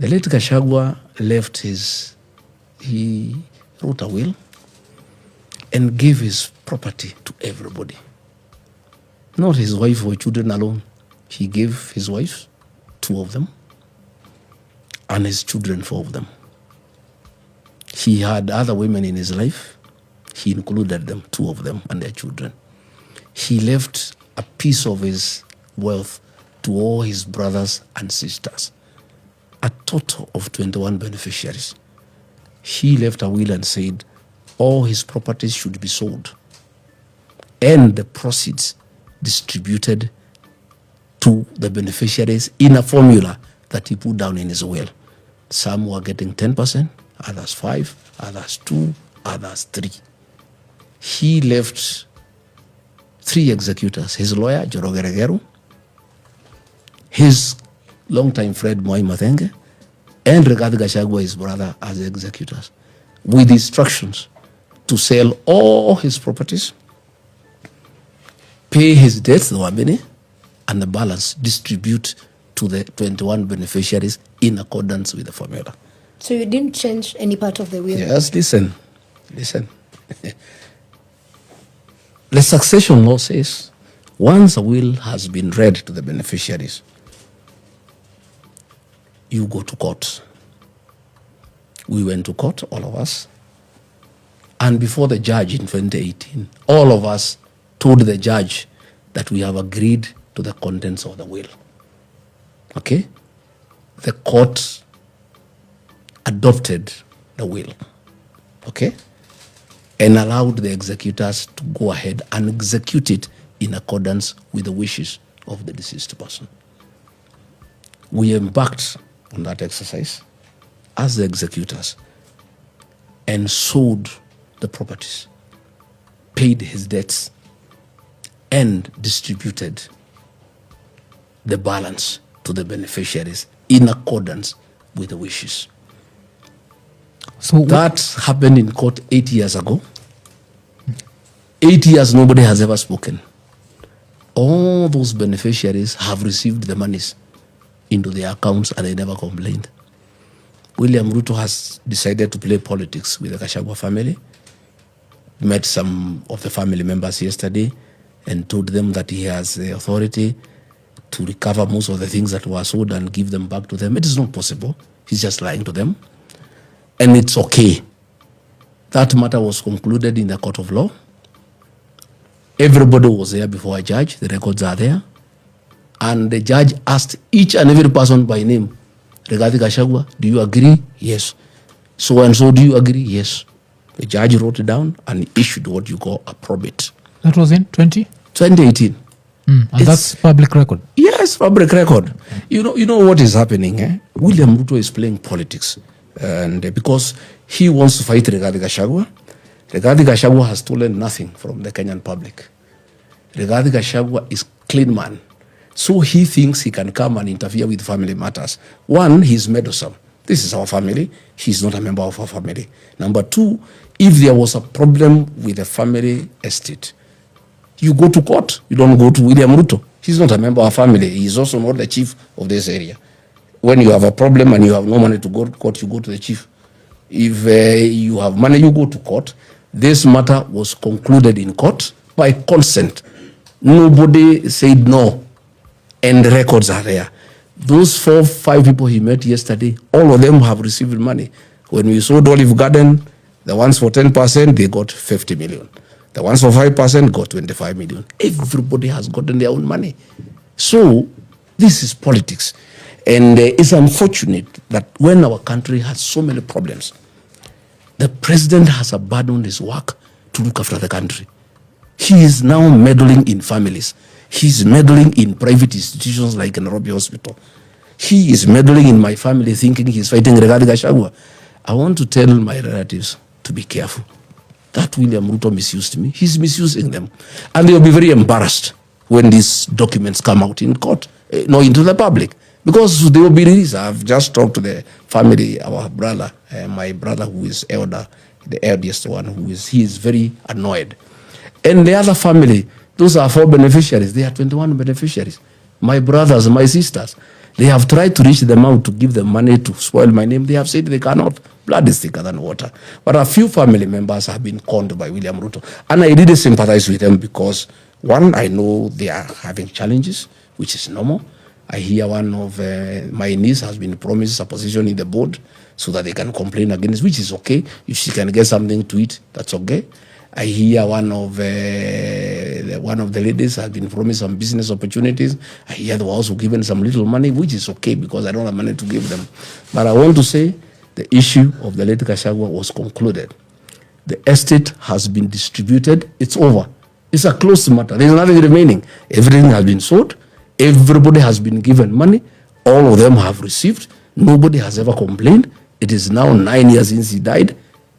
The late Kashagua left he wrote a will and gave his property to everybody. Not his wife or children alone. He gave his wife, 2 of them, and his children, 4 of them. He had other women in his life. He included them, 2 of them, and their children. He left a piece of his wealth to all his brothers and sisters, a total of 21 beneficiaries. He left a will and said all his properties should be sold and the proceeds distributed to the beneficiaries in a formula that he put down in his will. Some were getting 10%, others 5%, others 2%, others 3%. He left 3 executors, his lawyer, Joroge Regeru, his longtime friend, Mwai Mathenge, and Rigathi Gachagua, his brother, as executors, with instructions to sell all his properties, pay his debts, the Wabini, and the balance distribute to the 21 beneficiaries in accordance with the formula. So you didn't change any part of the will? Yes, listen. The succession law says once a will has been read to the beneficiaries, you go to court. We went to court, all of us. And before the judge in 2018, all of us told the judge that we have agreed to the contents of the will. Okay? The court adopted the will. Okay? And allowed the executors to go ahead and execute it in accordance with the wishes of the deceased person. We embarked on that exercise as the executors and sold the properties, paid his debts, and distributed the balance to the beneficiaries in accordance with the wishes. So that happened in court 8 years ago. 8 years, nobody has ever spoken. All those beneficiaries have received the monies into their accounts and they never complained. William Ruto has decided to play politics with the Kashagua family. Met some of the family members yesterday and told them that he has the authority to recover most of the things that were sold and give them back to them. It is not possible. He's just lying to them. And it's okay. That matter was concluded in the court of law. Everybody was there before a judge. The records are there. And the judge asked each and every person by name, Rigathi Kashagua, do you agree? Yes. So and so, do you agree? Yes. The judge wrote it down and issued what you call a probate. That was in 2018. And that's public record? Yes, public record. You know what is happening? Eh? William Ruto is playing politics. And because he wants to fight Rigathi Kashagua. Rigathi Kashagua has stolen nothing from the Kenyan public. Rigathi Kashagua is clean man. So he thinks he can come and interfere with family matters. One, he's meddlesome. This is our family. He's not a member of our family. Number 2, if there was a problem with the family estate, you go to court. You don't go to William Ruto. He's not a member of our family. He's also not the chief of this area. When you have a problem and you have no money to go to court, you go to the chief. If you have money, you go to court. This matter was concluded in court by consent. Nobody said no. And the records are there. Those 4, 5 people he met yesterday, all of them have received money. When we sold Olive Garden, the ones for 10%, they got 50 million. The ones for 5% got 25 million. Everybody has gotten their own money. So this is politics. And it's unfortunate that when our country has so many problems, the president has abandoned his work to look after the country. He is now meddling in families. He's meddling in private institutions like Nairobi Hospital. He is meddling in my family thinking he's fighting Rigathi Gachagua. I want to tell my relatives to be careful. That William Ruto misused me. He's misusing them. And they'll be very embarrassed when these documents come out in court, into the public. Because they will be released. I've just talked to the family, our brother, my brother who is elder, the eldest one, he is very annoyed. And the other family, those are 4 beneficiaries. They are 21 beneficiaries. My brothers, my sisters. They have tried to reach them out to give them money to spoil my name. They have said they cannot. Blood is thicker than water. But a few family members have been conned by William Ruto. And I really sympathize with them because, one, I know they are having challenges, which is normal. I hear one of my niece has been promised a position in the board so that they can complain against, which is okay. If she can get something to eat, that's okay. I hear one of the ladies has been promised some business opportunities. I hear they were also given some little money, which is okay because I don't have money to give them. But I want to say the issue of the late Kashagua was concluded. The estate has been distributed. It's over. It's a closed matter. There's nothing remaining. Everything has been sold. Everybody has been given money. All of them have received. Nobody has ever complained. It is now 9 years since he died.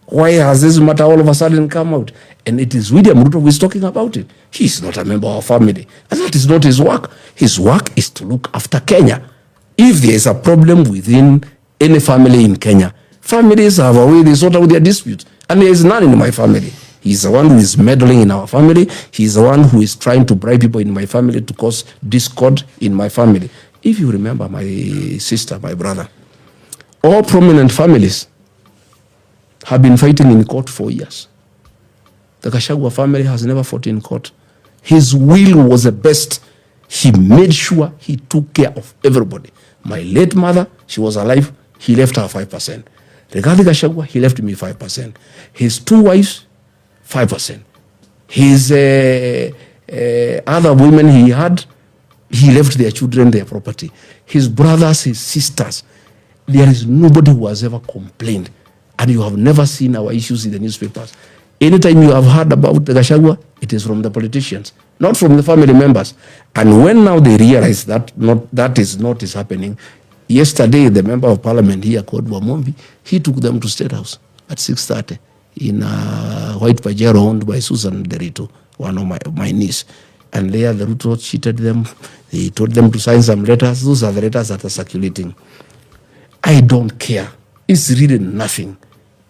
Why has this matter all of a sudden come out? And it is William Ruto who is talking about it. He is not a member of our family. And that is not his work. His work is to look after Kenya. If there is a problem within any family in Kenya, families have a way they sort out their disputes. And there is none in my family. He's the one who is meddling in our family. He's the one who is trying to bribe people in my family to cause discord in my family. If you remember my sister, my brother, all prominent families have been fighting in court for years. The Kashagua family has never fought in court. His will was the best. He made sure he took care of everybody. My late mother, she was alive, he left her 5%. Regarding Kashagua, he left me 5%. His two wives, 5%. His other women he had, he left their children their property. His brothers, his sisters, there is nobody who has ever complained. And you have never seen our issues in the newspapers. Anytime you have heard about the Gachagua, it is from the politicians, not from the family members. And when now they realize that that is not happening, yesterday the member of parliament here called Wamombi, he took them to State House at 6:30 in a white Pajero owned by Susan Derito, one of my niece. And there the Ruto cheated them. He told them to sign some letters. Those are the letters that are circulating. I don't care. It's really nothing.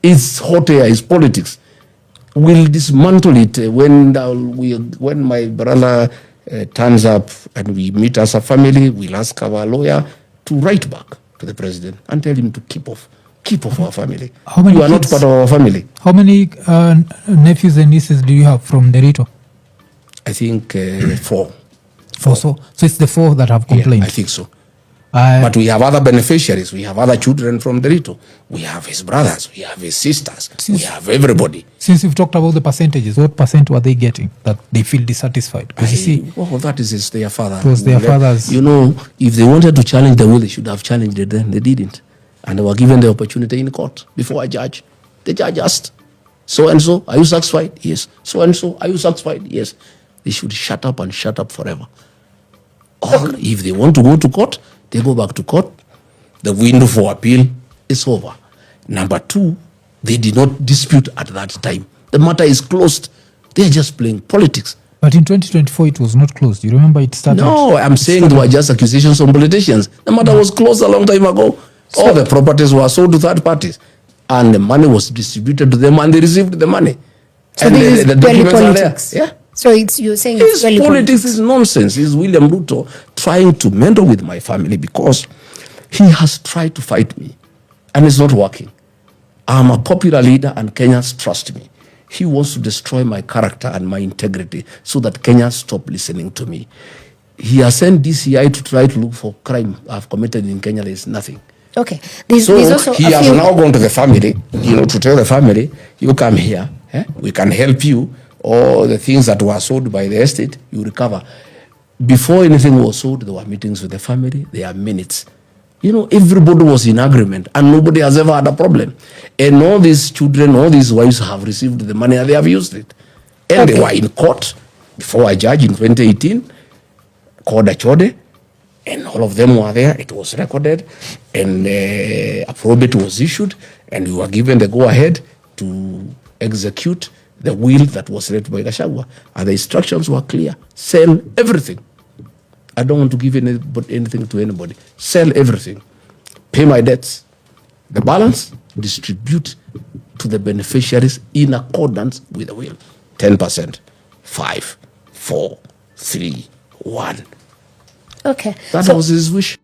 It's hot air, it's politics. We'll dismantle it when my brother turns up and we meet as a family. We'll ask our lawyer to write back to the president and tell him to keep off our family. You are not part of our family. How many nephews and nieces do you have from Derito? I think 4. So it's the 4 that have complained? Yeah, I think so. But we have other beneficiaries. We have other children from Derito. We have his brothers. We have his sisters. We have everybody. Since you've talked about the percentages, what percent were they getting that they feel dissatisfied? Because you see, that is their father. It was their fathers. You know, if they wanted to challenge the will, they should have challenged it then. They didn't. And they were given the opportunity in court before a judge. The judge asked, so-and-so, are you satisfied? Yes. So-and-so, are you satisfied? Yes. They should shut up and shut up forever. Or if they want to go to court, they go back to court. The window for appeal is over. Number 2, they did not dispute at that time. The matter is closed. They are just playing politics. But in 2024, it was not closed. You remember it started? No, I'm saying they were just accusations on politicians. The matter was closed a long time ago. All the properties were sold to third parties. And the money was distributed to them and they received the money. So and this the is documents politics. are there. Yeah. So you're saying His it's politics is nonsense. It's William Ruto trying to meddle with my family because he has tried to fight me and it's not working. I'm a popular leader and Kenyans trust me. He wants to destroy my character and my integrity so that Kenyans stop listening to me. He has sent DCI to try to look for crime I've committed in Kenya. There is nothing. Okay. There's also he has now gone to the family, to tell the family, you come here, we can help you. All the things that were sold by the estate, you recover. Before anything was sold, there were meetings with the family, there are minutes. Everybody was in agreement and nobody has ever had a problem. And all these children, all these wives have received the money and they have used it. And they were in court before a judge in 2018, called Achode, and all of them were there. It was recorded and a probate was issued and we were given the go-ahead to execute the will that was led by Kashagua. And the instructions were clear. Sell everything. I don't want to give anything to anybody. Sell everything. Pay my debts. The balance, distribute to the beneficiaries in accordance with the will. 10%. 5, 4, 3, 1. Okay. That was his wish.